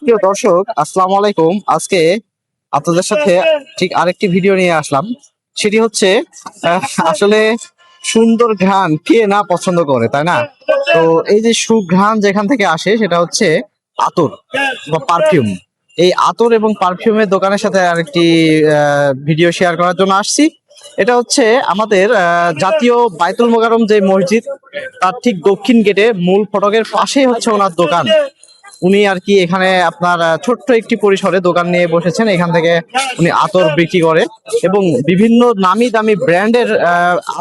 প্রিয় দর্শক, আসসালামু আলাইকুম। আজকে আপনাদের সাথে ঠিক আরেকটি ভিডিও নিয়ে আসলাম। সেটি হচ্ছে আসলে সুন্দর ঘ্রাণ কে না পছন্দ করে, তাই না? তো এই যে সুঘ্রাণ যেখান থেকে আসে সেটা হচ্ছে আতর বা পারফিউম। এই আতর এবং পারফিউমের দোকানের সাথে আরেকটি ভিডিও শেয়ার করার জন্য আসছি। এটা হচ্ছে আমাদের জাতীয় বায়তুল মোকাররম যে মসজিদ, তার ঠিক দক্ষিণ গেটে মূল ফটকের পাশেই হচ্ছে ওনার দোকান। উনি আর কি এখানে আপনার ছোট্ট একটি পরিসরে দোকান নিয়ে বসেছেন। এখান থেকে উনি আতর বিক্রি করে এবং বিভিন্ন নামি দামি ব্র্যান্ডের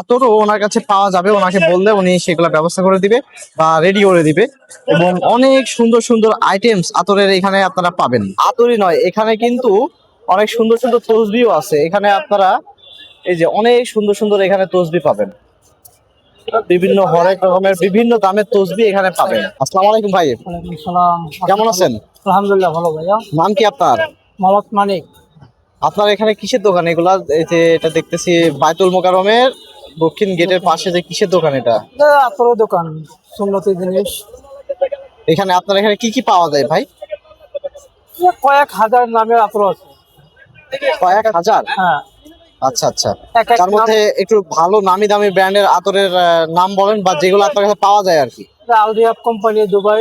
আতরও ওনার কাছে পাওয়া যাবে। ওনাকে বললে উনি সেগুলো ব্যবস্থা করে দিবে বা রেডি করে দিবে। এবং অনেক সুন্দর সুন্দর আইটেমস আতরের এখানে আপনারা পাবেন। আতরই নয়, এখানে কিন্তু অনেক সুন্দর সুন্দর তসবিও আছে। এখানে আপনারা এই যে অনেক সুন্দর সুন্দর এখানে তসবি পাবেন, বিভিন্ন হরেক রকমের বিভিন্ন দামের তসবি এখানে পাবেন। আসসালামু আলাইকুম ভাই, ওয়ালাইকুম আসসালাম। কেমন আছেন? আলহামদুলিল্লাহ ভালো ভাইয়া। নাম কি আপনার? মোহাম্মদ মানিক। আপনার এখানে কিসের দোকান এগুলা? এই যে এটা দেখতেছি বায়তুল মোকাররমের দক্ষিণ গেটের পাশে, যে কিসের দোকান এটা? এটা আতরের দোকান, সুন্নতি জিনিস। এখানে আপনার এখানে কি কি পাওয়া যায় ভাই? কয়েক হাজার নামের আতর আছে। কয়েক হাজার? হ্যাঁ, আচ্ছা আচ্ছা। এক এক তার মধ্যে একটু ভালো নামি দামি ব্র্যান্ডের আতরের নাম বলেন, বা যেগুলো আপনার কাছে পাওয়া যায় আর কি। আলদিয়াব কোম্পানি, দুবাই,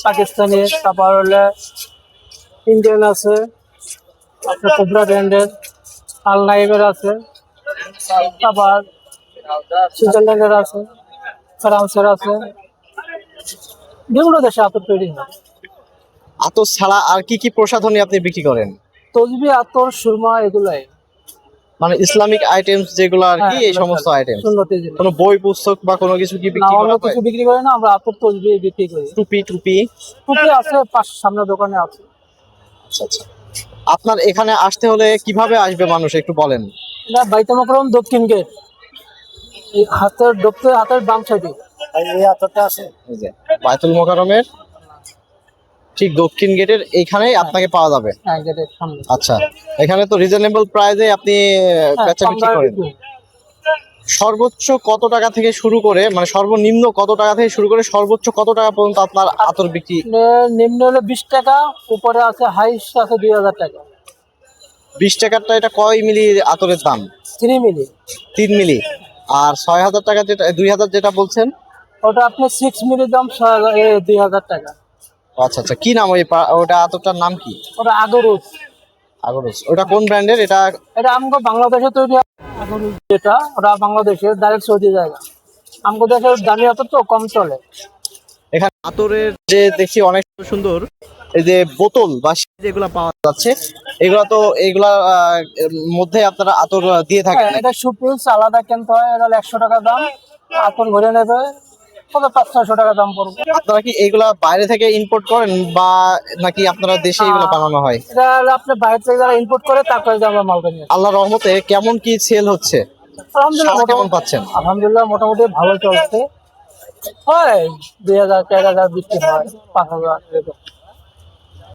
পাকিস্তানি, তারপর হলে ইন্ডিয়ান আছে, আপনার কোবরা ব্র্যান্ডের, আল নাইবের আছে, তারপর সুইজারল্যান্ডের আছে, ফ্রান্সের আছে, বিভিন্ন দেশে আতর তৈরি হয়। আতর ছাড়া আর কি কি প্রসাধনী আপনি বিক্রি করেন? তসবি, আতর, সুরমা, এগুলাই। মানে ইসলামিক আইটেমস যেগুলো আর কি, হ্যাঁ, এই সমস্ত আইটেমস। সুন্নতি জিনিস। কোনো বই পুস্তক বা কোনো কিছু কি না, বিক্রি অন্য করা হয়? কিছু বিক্রি করি না, আমরা আতর তসবি বিক্রি করি। টুপি টুপি? টুপি আছে, সামনে দোকানে আছে। আচ্ছা আচ্ছা। আপনার এখানে আসতে হলে কিভাবে আসবে মানুষ একটু বলেন। এটা বাইতুল মোকাররম দক্ষিণ গেট, এই হাতের ঢুকতে হাতের বাম সাইডে এই আতরটা আছে। এই যে বায়তুল মোকাররমের ঠিক দক্ষিণ গেটের এইখানেই আপনাকে পাওয়া যাবে। হ্যাঁ, গেটের সামনে। আচ্ছা, এখানে তো রিজনেবল প্রাইসে আপনি হ্যাঁ, বেচা কম বিক্রি দামে করেন। বিক্রি। সর্বোচ্চ কত টাকা থেকে শুরু করে, মানে সর্বনিম্ন কত টাকা থেকে শুরু করে সর্বোচ্চ কত টাকা পর্যন্ত আপনার আতর বিক্রি? নিম্ন হলে 20 টাকা, উপরে আছে হাইস্ট আছে 2000 টাকা। 20 টাকারটা এটা কয় মিলি আতরের দাম? 3 মিলি। 3 মিলি। আর 6000 টাকা যেটা, 2000 যেটা বলছেন? ওটা আপনি 6 মিলি দাম 2000 টাকা। আচ্ছা আচ্ছা। কি নাম ওটা আতরটার নাম কি? ওটা আগরুজ। আগরস। ওটা কোন ব্র্যান্ডের এটা? এটা আমাকে বাংলাদেশে তৈরি হয়। আগরুজ যেটা, ওটা বাংলাদেশের ডাইরেক্ট সৌদি জায়গা। আমাকে দেশের দামি আতর তো কম চলে। এখানে আতরের যে দেখছি অনেক সুন্দর এই যে বোতল বা যেগুলা পাওয়া যাচ্ছে, এগুলা তো এইগুলা মধ্যে আপনারা আতর দিয়ে থাকেন হ্যাঁ, নাকি? এটা সুপ্রিলস আলাদা কিনতে হয়, এটা 100 টাকা দাম। আতর ভরে নেবে তবে 500-600 টাকা দাম পড়বে। আপনারা কি এইগুলা বাইরে থেকে ইম্পোর্ট করেন, বা নাকি আপনারা দেশে এগুলো বানানো হয়? এটা হলো আপনি বাইরে থেকে যারা ইম্পোর্ট করে তারপরে যে আমরা মালটা নিয়ে আসি। আল্লাহর রহমতে কেমন কি সেল হচ্ছে? আলহামদুলিল্লাহ সাড়া কেমন পাচ্ছেন? আলহামদুলিল্লাহ মোটামুটি ভালো চলছে। হয় 2000, 4000 বিক্রি হয়, 5000 এরকম।